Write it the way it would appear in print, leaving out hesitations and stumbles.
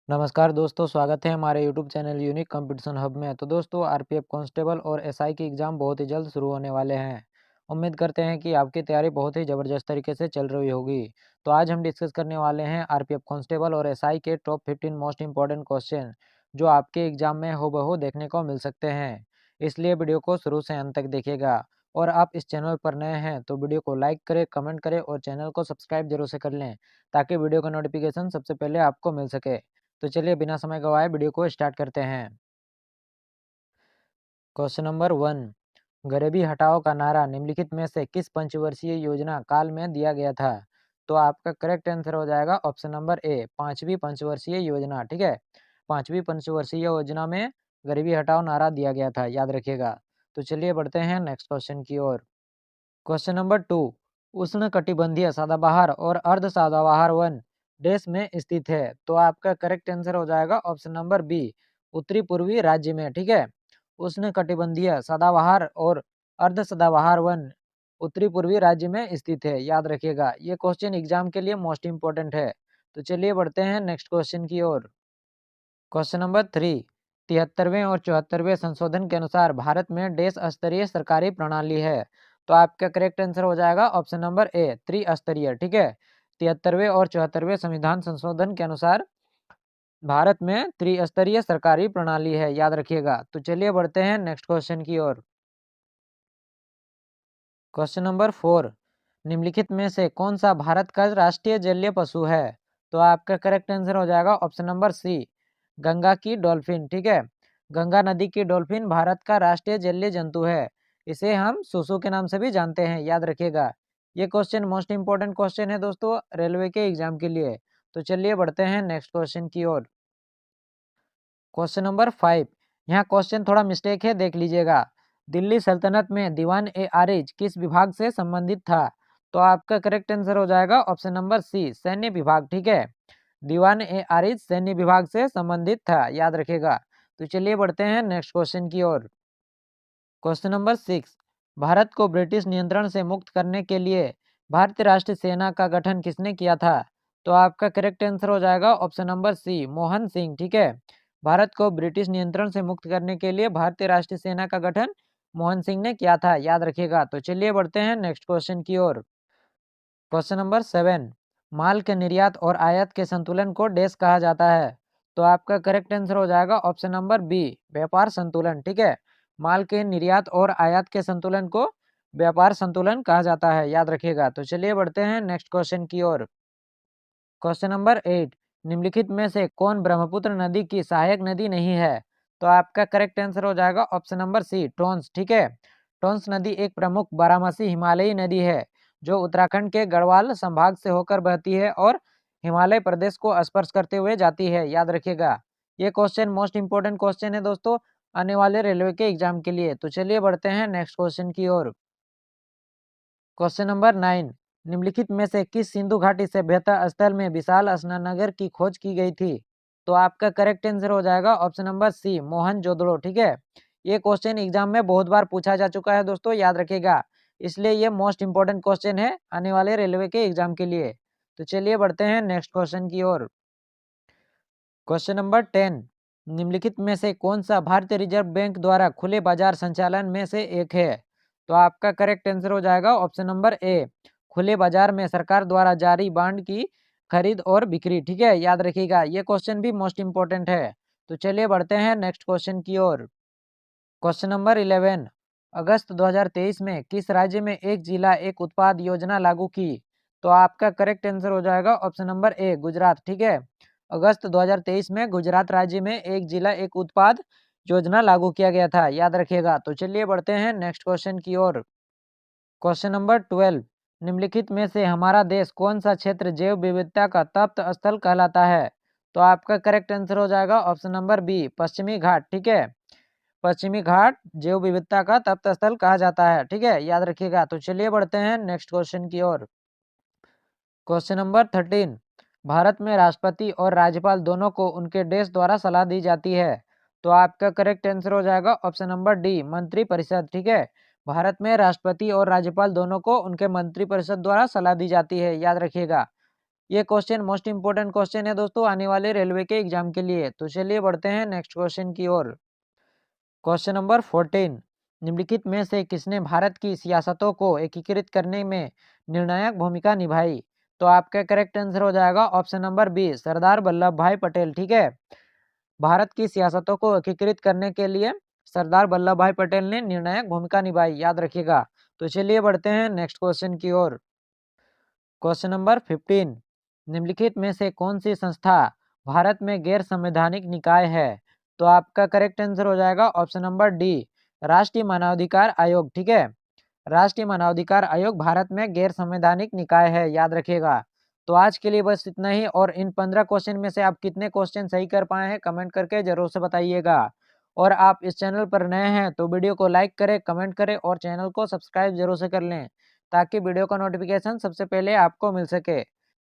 नमस्कार दोस्तों, स्वागत है हमारे YouTube channel unique competition hub में। तो दोस्तों, आरपीएफ कांस्टेबल और एसआई की एग्ज़ाम बहुत ही जल्द शुरू होने वाले हैं। उम्मीद करते हैं कि आपकी तैयारी बहुत ही ज़बरदस्त तरीके से चल रही होगी। तो आज हम डिस्कस करने वाले हैं आरपीएफ कांस्टेबल और एसआई के टॉप 15 मोस्ट इंपॉर्टेंट क्वेश्चन जो आपके एग्ज़ाम में हूबहू देखने को मिल सकते हैं। इसलिए वीडियो को शुरू से अंत तक देखिएगा। और आप इस चैनल पर नए हैं तो वीडियो को लाइक करें, कमेंट करें और चैनल को सब्सक्राइब जरूर से कर लें, ताकि वीडियो का नोटिफिकेशन सबसे पहले आपको मिल सके। तो चलिए बिना समय गवाए वीडियो को स्टार्ट करते हैं। क्वेश्चन नंबर 1, गरीबी हटाओ का नारा निम्नलिखित में से किस पंचवर्षीय योजना काल में दिया गया था? तो आपका करेक्ट आंसर हो जाएगा ऑप्शन नंबर ए, पांचवी पंचवर्षीय योजना। ठीक है, पांचवी पंचवर्षीय योजना में गरीबी हटाओ नारा दिया गया था, याद रखिएगा। तो चलिए बढ़ते हैं नेक्स्ट क्वेश्चन की ओर। क्वेश्चन नंबर 2, उष्ण कटिबंधीय सदाबहार और अर्ध सदाबहार वन देश में स्थित है? तो आपका करेक्ट आंसर हो जाएगा ऑप्शन नंबर बी, उत्तरी पूर्वी राज्य में। ठीक है, उष्ण कटिबंधीय सदाबहार और अर्ध सदाबहार वन उत्तरी पूर्वी राज्य में स्थित है, याद रखिएगा। ये क्वेश्चन एग्जाम के लिए मोस्ट इंपोर्टेंट है। तो चलिए बढ़ते हैं नेक्स्ट क्वेश्चन की ओर। क्वेश्चन नंबर 3, 73वें और 74वें संशोधन के अनुसार भारत में देश स्तरीय सरकारी प्रणाली है? तो आपका करेक्ट आंसर हो जाएगा ऑप्शन नंबर ए, त्रिस्तरीय। ठीक है, 73वें और 74वें संविधान संशोधन के अनुसार भारत में त्रिस्तरीय सरकारी प्रणाली है, याद रखिएगा। तो चलिए बढ़ते हैं नेक्स्ट क्वेश्चन की ओर। क्वेश्चन नंबर 4, निम्नलिखित में से कौन सा भारत का राष्ट्रीय जलीय पशु है? तो आपका करेक्ट आंसर हो जाएगा ऑप्शन नंबर सी, गंगा की डॉल्फिन। ठीक है, गंगा नदी की डॉल्फिन भारत का राष्ट्रीय जलीय जंतु है। इसे हम सुसु के नाम से भी जानते हैं, याद रखिएगा। ये क्वेश्चन मोस्ट इंपोर्टेंट क्वेश्चन है दोस्तों रेलवे के एग्जाम के लिए। तो चलिए बढ़ते हैं नेक्स्ट क्वेश्चन की ओर। क्वेश्चन नंबर 5, यहाँ क्वेश्चन थोड़ा मिस्टेक है, देख लीजिएगा। दिल्ली सल्तनत में दीवान ए आरिज किस विभाग से संबंधित था? तो आपका करेक्ट आंसर हो जाएगा ऑप्शन नंबर सी, सैन्य विभाग। ठीक है, दीवान ए आरिज सैन्य विभाग से संबंधित था, याद रखेगा। तो चलिए बढ़ते हैं नेक्स्ट क्वेश्चन की ओर। क्वेश्चन नंबर 6, भारत को ब्रिटिश नियंत्रण से मुक्त करने के लिए भारतीय राष्ट्रीय सेना का गठन किसने किया था? तो आपका करेक्ट आंसर हो जाएगा option number C, Mohan Singh. ठीक है, भारत को ब्रिटिश नियंत्रण से मुक्त करने के लिए भारतीय राष्ट्रीय सेना का गठन मोहन सिंह ने किया था, याद रखिएगा। तो चलिए बढ़ते हैं नेक्स्ट क्वेश्चन की ओर। क्वेश्चन नंबर 7, माल के निर्यात और आयात के संतुलन को डैश कहा जाता है? तो आपका करेक्ट आंसर हो जाएगा ऑप्शन नंबर बी, व्यापार संतुलन। ठीक है, माल के निर्यात और आयात के संतुलन को व्यापार संतुलन कहा जाता है, याद रखिएगा। तो चलिए बढ़ते हैं नेक्स्ट क्वेश्चन की ओर। क्वेश्चन नंबर 8, निम्नलिखित में से कौन ब्रह्मपुत्र नदी की सहायक नदी नहीं है? तो आपका करेक्ट आंसर हो जाएगा ऑप्शन नंबर सी, टोंस। ठीक है, टोंस नदी एक प्रमुख बारामासी हिमालयी नदी है जो उत्तराखंड के गढ़वाल संभाग से होकर बहती है और हिमालय प्रदेश को स्पर्श करते हुए जाती है, याद रखिएगा। ये क्वेश्चन मोस्ट इंपोर्टेंट क्वेश्चन है दोस्तों आने वाले रेलवे के एग्जाम के लिए। तो चलिए बढ़ते हैं नेक्स्ट क्वेश्चन की ओर। क्वेश्चन नंबर 9, निम्नलिखित में से किस सिंधु घाटी सभ्यता स्थल में विशाल स्नानगर की खोज की गई थी? तो आपका करेक्ट आंसर हो जाएगा ऑप्शन नंबर सी, मोहनजोदड़ो। ठीक है, ये क्वेश्चन एग्जाम में बहुत बार पूछा जा चुका है दोस्तों, याद रखिएगा। इसलिए ये मोस्ट इंपोर्टेंट क्वेश्चन है आने वाले रेलवे के एग्जाम के लिए। तो चलिए बढ़ते हैं नेक्स्ट क्वेश्चन की ओर। क्वेश्चन नंबर 10, निम्नलिखित में से कौन सा भारतीय रिजर्व बैंक द्वारा खुले बाजार संचालन में से एक है? तो आपका करेक्ट आंसर हो जाएगा ऑप्शन नंबर ए, खुले बाजार में सरकार द्वारा जारी बांड की खरीद और बिक्री। ठीक है, याद रखिएगा। ये क्वेश्चन भी मोस्ट इंपोर्टेंट है। तो चलिए बढ़ते हैं नेक्स्ट क्वेश्चन की ओर। क्वेश्चन नंबर 11, अगस्त 2023 में किस राज्य में एक जिला एक उत्पाद योजना लागू की? तो आपका करेक्ट आंसर हो जाएगा ऑप्शन नंबर ए, गुजरात। ठीक है, अगस्त 2023 में गुजरात राज्य में एक जिला एक उत्पाद योजना लागू किया गया था, याद रखिएगा। तो चलिए बढ़ते हैं नेक्स्ट क्वेश्चन की ओर। क्वेश्चन नंबर 12, निम्नलिखित में से हमारा देश कौन सा क्षेत्र जैव विविधता का तप्त स्थल कहलाता है? तो आपका करेक्ट आंसर हो जाएगा ऑप्शन नंबर बी, पश्चिमी घाट। ठीक है, पश्चिमी घाट जैव विविधता का तप्त स्थल कहा जाता है। ठीक है, याद रखिएगा। तो चलिए बढ़ते हैं नेक्स्ट क्वेश्चन की ओर। क्वेश्चन नंबर 13, भारत में राष्ट्रपति और राज्यपाल दोनों को उनके देश द्वारा सलाह दी जाती है? तो आपका करेक्ट आंसर हो जाएगा ऑप्शन नंबर डी, मंत्री परिषद। ठीक है, भारत में राष्ट्रपति और राज्यपाल दोनों को उनके मंत्री परिषद द्वारा सलाह दी जाती है, याद रखिएगा। ये क्वेश्चन मोस्ट इंपोर्टेंट क्वेश्चन है दोस्तों आने वाले रेलवे के एग्जाम के लिए। तो चलिए बढ़ते हैं नेक्स्ट क्वेश्चन की ओर। क्वेश्चन नंबर 14, निम्नलिखित में से किसने भारत की सियासतों को एकीकृत करने में निर्णायक भूमिका निभाई? तो आपका करेक्ट आंसर हो जाएगा option number B, Sardar Vallabh भाई पटेल। ठीक है, भारत की सियासतों को एकीकृत करने के लिए सरदार वल्लभ भाई पटेल ने निर्णायक भूमिका निभाई, याद रखिएगा। तो चलिए बढ़ते हैं नेक्स्ट क्वेश्चन की ओर। क्वेश्चन नंबर 15, निम्नलिखित में से कौन सी संस्था भारत में गैर संवैधानिक निकाय है? तो आपका करेक्ट आंसर हो जाएगा ऑप्शन नंबर डी, राष्ट्रीय मानवाधिकार आयोग। ठीक है, राष्ट्रीय मानवाधिकार आयोग भारत में गैर संवैधानिक निकाय है, याद रखिएगा। तो आज के लिए बस इतना ही, और इन 15 क्वेश्चन में से आप कितने क्वेश्चन सही कर पाए हैं कमेंट करके जरूर से बताइएगा। और आप इस चैनल पर नए हैं तो वीडियो को लाइक करें, कमेंट करें और चैनल को सब्सक्राइब जरूर से कर लें, ताकि वीडियो का नोटिफिकेशन सबसे पहले आपको मिल सके।